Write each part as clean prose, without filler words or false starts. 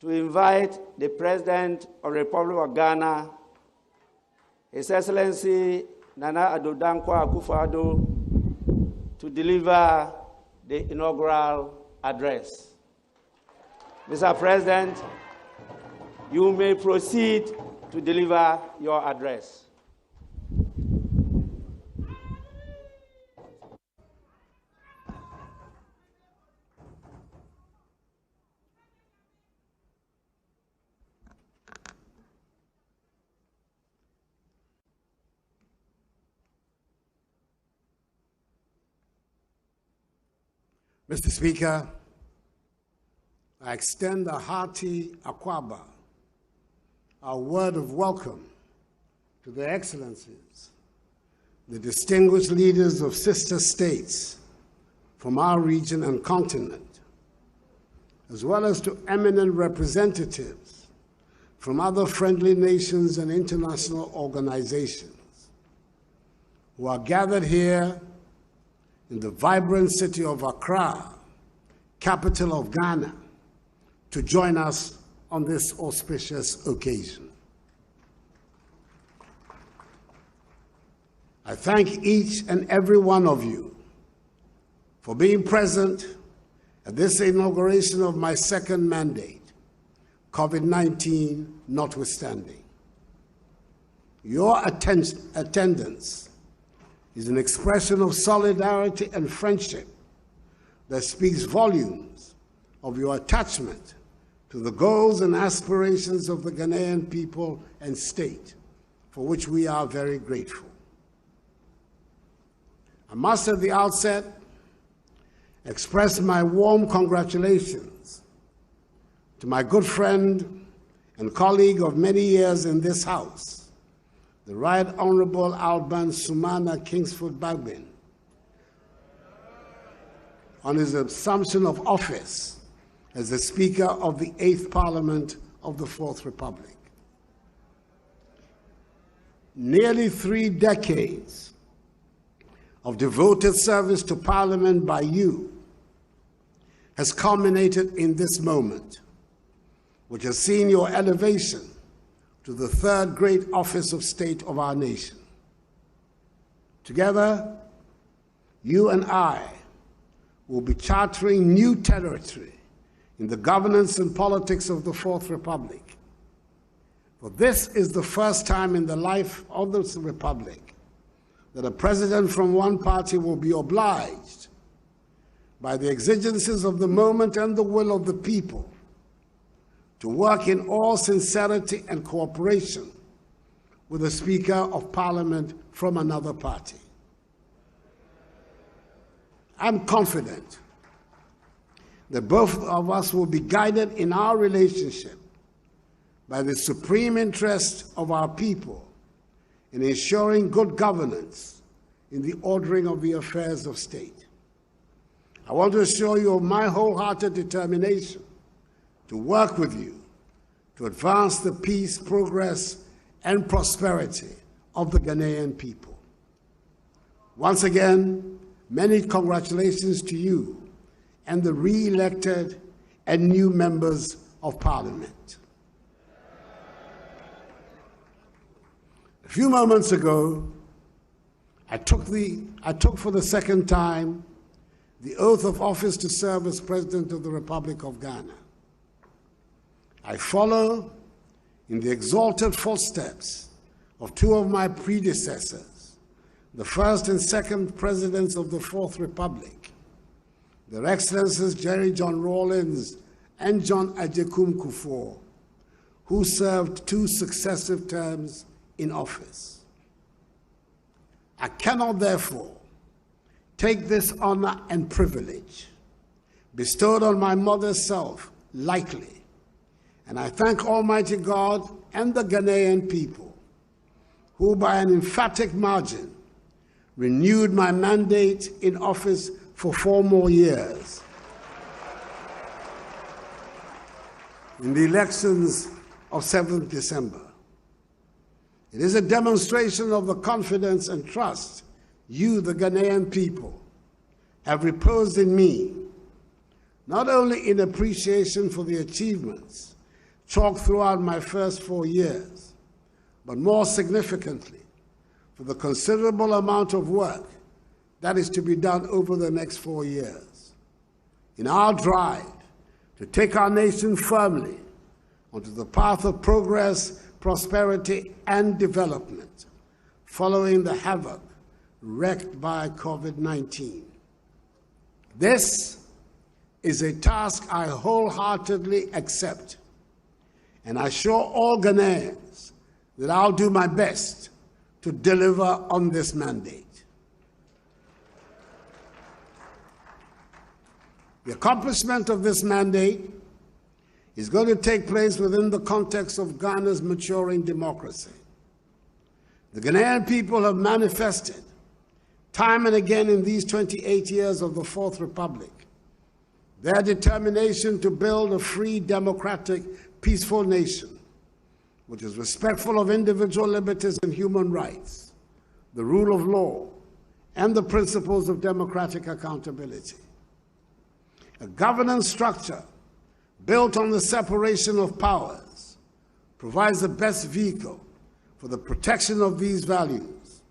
to invite the President of the Republic of Ghana, His Excellency Nana Addo Dankwa Akufo-Addo, to deliver the inaugural address. Mr. President, you may proceed to deliver your address. Mr. Speaker, I extend a hearty akwaba, a word of welcome to the Excellencies, the distinguished leaders of sister states from our region and continent, as well as to eminent representatives from other friendly nations and international organizations who are gathered here in the vibrant city of Accra, capital of Ghana, to join us on this auspicious occasion. I thank each and every one of you for being present at this inauguration of my second mandate, COVID-19 notwithstanding. Your attendance is an expression of solidarity and friendship that speaks volumes of your attachment to the goals and aspirations of the Ghanaian people and state, for which we are very grateful. I must at the outset express my warm congratulations to my good friend and colleague of many years in this House, the Right Honorable Alban Sumana Kingsford Bagbin, on his assumption of office as the Speaker of the 8th Parliament of the 4th Republic. Nearly 3 decades of devoted service to Parliament by you has culminated in this moment, which has seen your elevation to the 3rd great office of state of our nation. Together, you and I will be chartering new territory in the governance and politics of the 4th Republic. For this is the first time in the life of the Republic that a president from one party will be obliged by the exigencies of the moment and the will of the people to work in all sincerity and cooperation with a Speaker of Parliament from another party. I'm confident that both of us will be guided in our relationship by the supreme interest of our people in ensuring good governance in the ordering of the affairs of state. I want to assure you of my wholehearted determination to work with you to advance the peace, progress, and prosperity of the Ghanaian people. Once again, many congratulations to you and the re-elected and new members of Parliament. A few moments ago, I took for the second time the oath of office to serve as President of the Republic of Ghana. I follow in the exalted footsteps of 2 of my predecessors, the first and second presidents of the 4th Republic, Their Excellencies Jerry John Rawlings and John Agyekum Kufuor, who served 2 successive terms in office. I cannot, therefore, take this honor and privilege bestowed on my mother's self lightly, and I thank Almighty God and the Ghanaian people, who by an emphatic margin renewed my mandate in office for 4 more years in the elections of 7th December. It is a demonstration of the confidence and trust you, the Ghanaian people, have reposed in me, not only in appreciation for the achievements chalk throughout my first 4 years, but more significantly, for the considerable amount of work that is to be done over the next 4 years. In our drive to take our nation firmly onto the path of progress, prosperity, and development, following the havoc wreaked by COVID-19. This is a task I wholeheartedly accept, and I assure all Ghanaians that I'll do my best to deliver on this mandate. The accomplishment of this mandate is going to take place within the context of Ghana's maturing democracy. The Ghanaian people have manifested time and again in these 28 years of the Fourth Republic their determination to build a free, democratic, peaceful nation which is respectful of individual liberties and human rights, the rule of law, and the principles of democratic accountability. A governance structure built on the separation of powers provides the best vehicle for the protection of these values,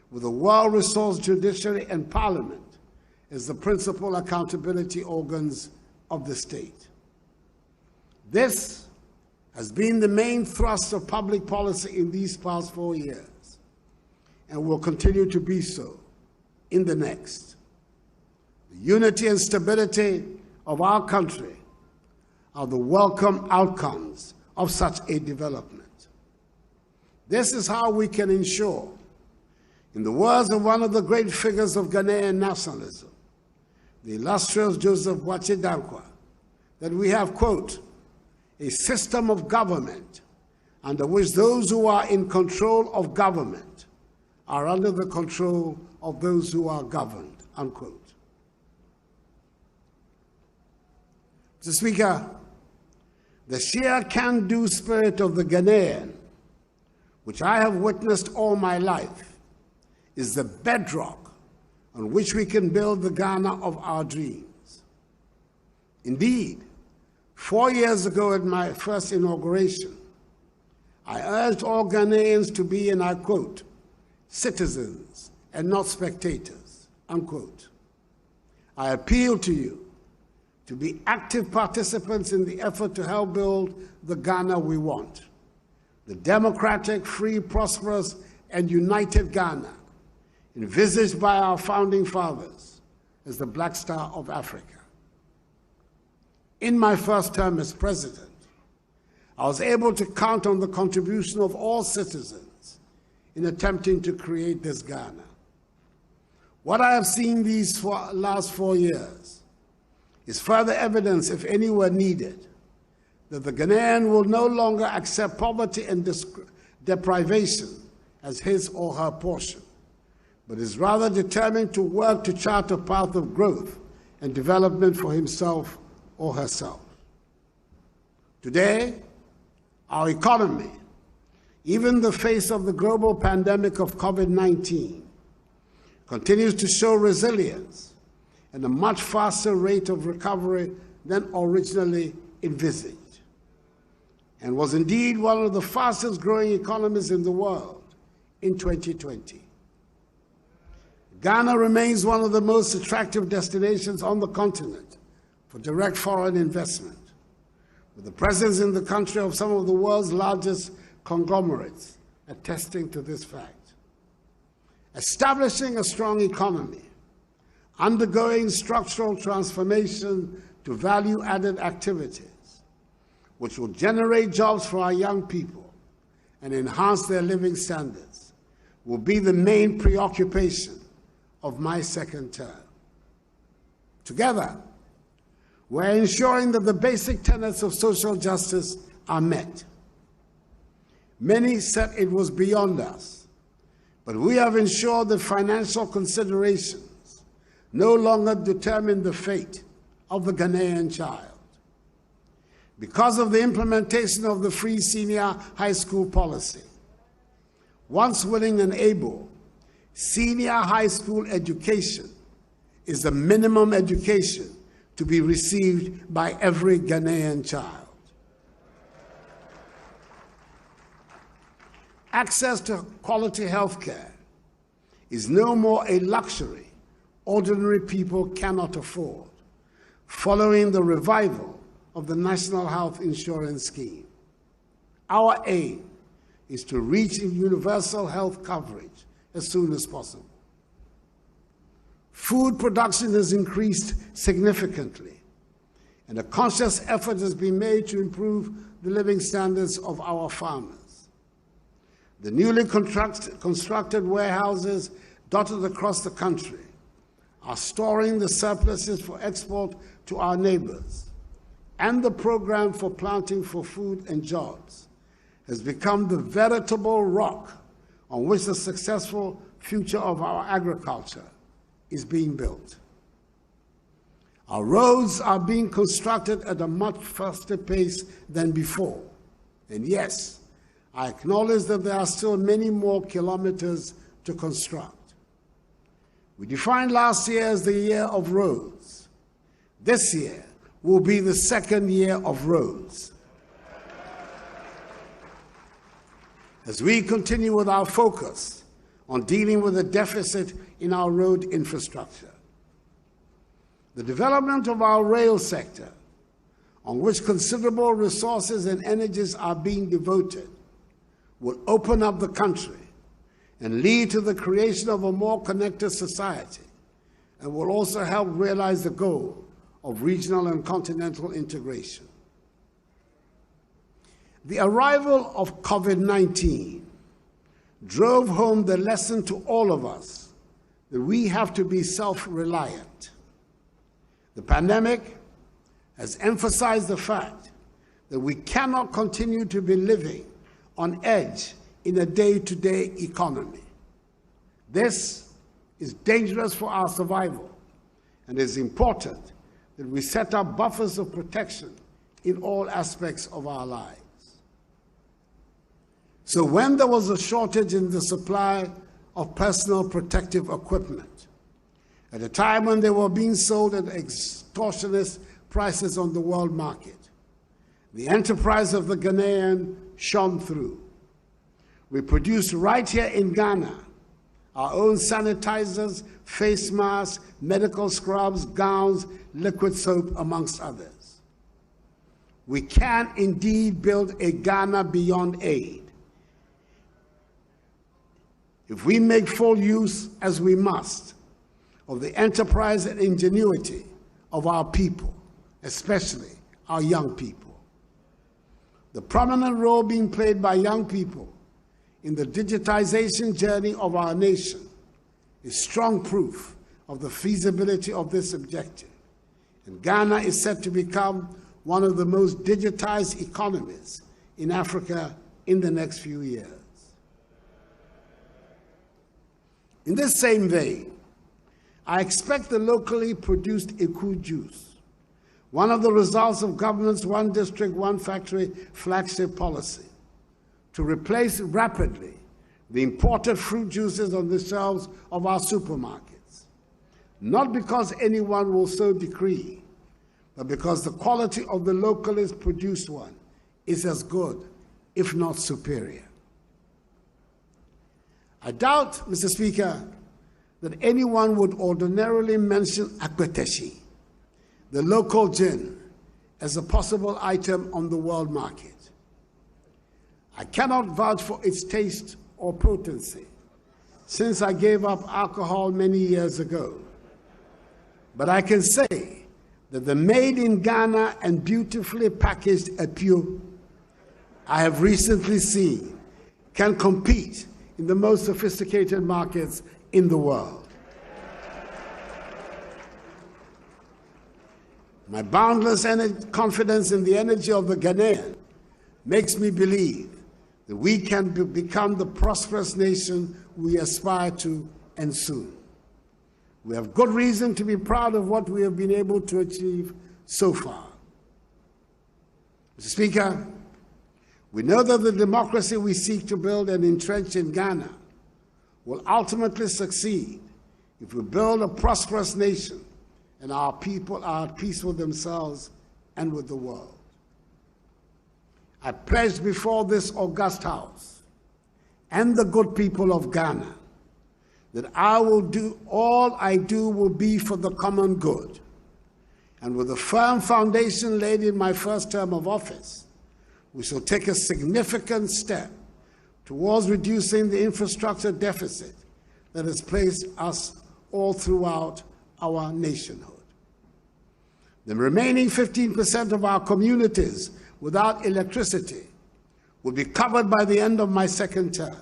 with a well-resourced judiciary and parliament as the principal accountability organs of the state. This has been the main thrust of public policy in these past 4 years, and will continue to be so in the next. The unity and stability of our country are the welcome outcomes of such a development. This is how we can ensure, in the words of one of the great figures of Ghanaian nationalism, the illustrious Joseph Boachier Dankwa, that we have, quote, a system of government under which those who are in control of government are under the control of those who are governed, unquote. Mr. Speaker, the sheer can-do spirit of the Ghanaian, which I have witnessed all my life, is the bedrock on which we can build the Ghana of our dreams. Indeed, 4 years ago at my first inauguration, I urged all Ghanaians to be, and I quote, citizens and not spectators, unquote. I appeal to you to be active participants in the effort to help build the Ghana we want, the democratic, free, prosperous, and united Ghana envisaged by our founding fathers as the Black Star of Africa. In my first term as president, I was able to count on the contribution of all citizens in attempting to create this Ghana. What I have seen these last 4 years is further evidence, if any were needed, that the Ghanaian will no longer accept poverty and deprivation as his or her portion, but is rather determined to work to chart a path of growth and development for himself or herself. Today, our economy, even in the face of the global pandemic of COVID-19, continues to show resilience and a much faster rate of recovery than originally envisaged, and was indeed one of the fastest growing economies in the world in 2020. Ghana remains one of the most attractive destinations on the continent for direct foreign investment, with the presence in the country of some of the world's largest conglomerates attesting to this fact. Establishing a strong economy, undergoing structural transformation to value-added activities, which will generate jobs for our young people and enhance their living standards, will be the main preoccupation of my second term. Together, we're ensuring that the basic tenets of social justice are met. Many said it was beyond us, but we have ensured that financial considerations no longer determine the fate of the Ghanaian child. Because of the implementation of the free senior high school policy, once willing and able, senior high school education is the minimum education to be received by every Ghanaian child. Access to quality health care is no more a luxury ordinary people cannot afford, following the revival of the National Health Insurance Scheme. Our aim is to reach universal health coverage as soon as possible. Food production has increased significantly, and a conscious effort has been made to improve the living standards of our farmers. The newly constructed warehouses dotted across the country are storing the surpluses for export to our neighbors, and the program for planting for food and jobs has become the veritable rock on which the successful future of our agriculture is being built. Our roads are being constructed at a much faster pace than before. And yes, I acknowledge that there are still many more kilometers to construct. We defined last year as the year of roads. This year will be the second year of roads. As we continue with our focus on dealing with the deficit in our road infrastructure, the development of our rail sector, on which considerable resources and energies are being devoted, will open up the country and lead to the creation of a more connected society, and will also help realize the goal of regional and continental integration. The arrival of COVID-19 drove home the lesson to all of us that we have to be self-reliant. The pandemic has emphasized the fact that we cannot continue to be living on edge in a day-to-day economy. This is dangerous for our survival, and it is important that we set up buffers of protection in all aspects of our lives. So when there was a shortage in the supply of personal protective equipment, at a time when they were being sold at extortionist prices on the world market, the enterprise of the Ghanaian shone through. We produced right here in Ghana our own sanitizers, face masks, medical scrubs, gowns, liquid soap, amongst others. We can indeed build a Ghana beyond aid if we make full use, as we must, of the enterprise and ingenuity of our people, especially our young people. The prominent role being played by young people in the digitization journey of our nation is strong proof of the feasibility of this objective. And Ghana is set to become one of the most digitized economies in Africa in the next few years. In this same vein, I expect the locally produced Eku juice, one of the results of government's one district, one factory flagship policy, to replace rapidly the imported fruit juices on the shelves of our supermarkets, not because anyone will so decree, but because the quality of the locally produced one is as good, if not superior. I doubt, Mr. Speaker, that anyone would ordinarily mention Akweteshi, the local gin, as a possible item on the world market. I cannot vouch for its taste or potency, since I gave up alcohol many years ago. But I can say that the made in Ghana and beautifully packaged Apio I have recently seen can compete in the most sophisticated markets in the world. My boundless confidence in the energy of the Ghanaian makes me believe that we can become the prosperous nation we aspire to, and soon. We have good reason to be proud of what we have been able to achieve so far. Mr. Speaker, we know that the democracy we seek to build and entrench in Ghana will ultimately succeed if we build a prosperous nation and our people are at peace with themselves and with the world. I pledge before this august House and the good people of Ghana that all I do will be for the common good. And with the firm foundation laid in my first term of office, we shall take a significant step towards reducing the infrastructure deficit that has placed us all throughout our nationhood. The remaining 15% of our communities without electricity will be covered by the end of my second term.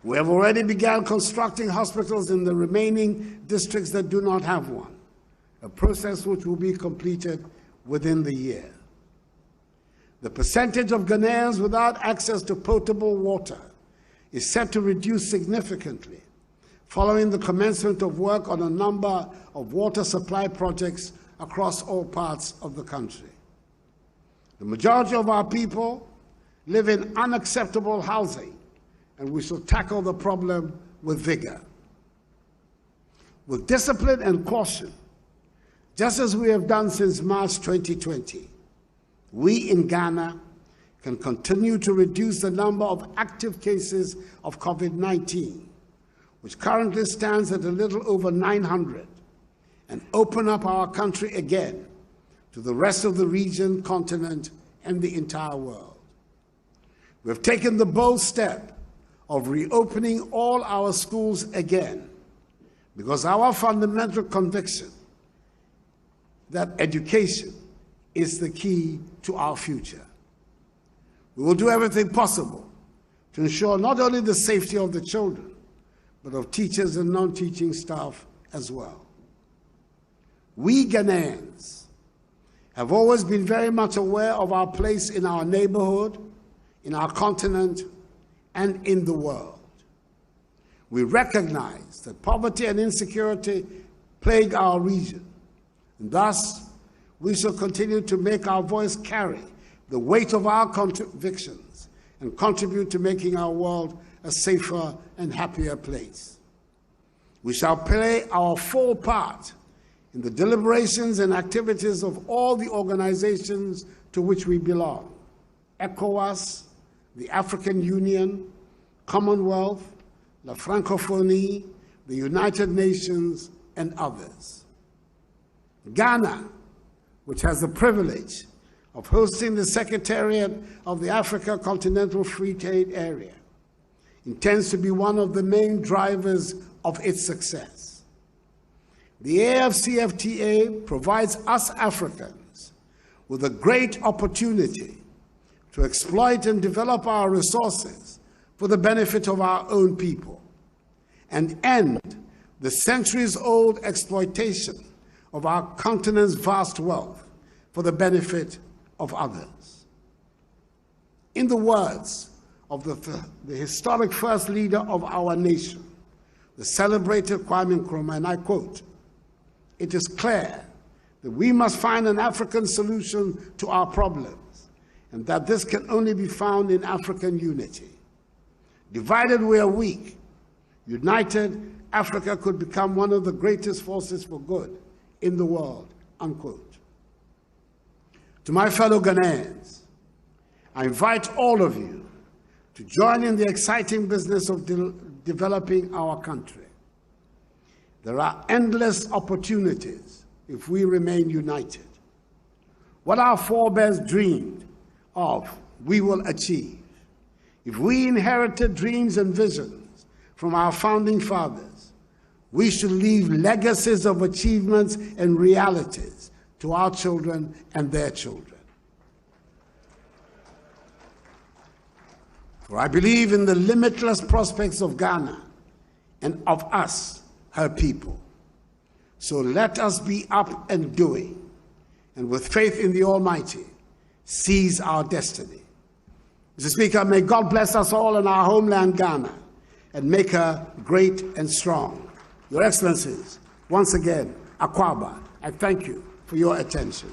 We have already begun constructing hospitals in the remaining districts that do not have one, a process which will be completed within the year. The percentage of Ghanaians without access to potable water is set to reduce significantly following the commencement of work on a number of water supply projects across all parts of the country. The majority of our people live in unacceptable housing, and we shall tackle the problem with vigor. With discipline and caution, just as we have done since March 2020, we in Ghana can continue to reduce the number of active cases of COVID-19, which currently stands at a little over 900, and open up our country again to the rest of the region, continent, and the entire world. We have taken the bold step of reopening all our schools again because our fundamental conviction that education is the key to our future. We will do everything possible to ensure not only the safety of the children, but of teachers and non-teaching staff as well. We Ghanaians have always been very much aware of our place in our neighborhood, in our continent, and in the world. We recognize that poverty and insecurity plague our region, and thus we shall continue to make our voice carry the weight of our convictions and contribute to making our world a safer and happier place. We shall play our full part in the deliberations and activities of all the organizations to which we belong: ECOWAS, the African Union, Commonwealth, La Francophonie, the United Nations, and others. Ghana, which has the privilege of hosting the Secretariat of the Africa Continental Free Trade Area, intends to be one of the main drivers of its success. The AFCFTA provides us Africans with a great opportunity to exploit and develop our resources for the benefit of our own people and end the centuries-old exploitation of our continent's vast wealth for the benefit of others. In the words of the historic first leader of our nation, the celebrated Kwame Nkrumah, and I quote, "It is clear that we must find an African solution to our problems, and that this can only be found in African unity. Divided we are weak. United, Africa could become one of the greatest forces for good in the world," unquote. To my fellow Ghanaians, I invite all of you to join in the exciting business of developing our country. There are endless opportunities if we remain united. What our forebears dreamed of, we will achieve. If we inherited dreams and visions from our founding fathers, we should leave legacies of achievements and realities to our children and their children. For I believe in the limitless prospects of Ghana and of us, her people. So let us be up and doing, and with faith in the Almighty, seize our destiny. Mr. Speaker, may God bless us all in our homeland, Ghana, and make her great and strong. Your Excellencies, once again, Akwaba, I thank you for your attention.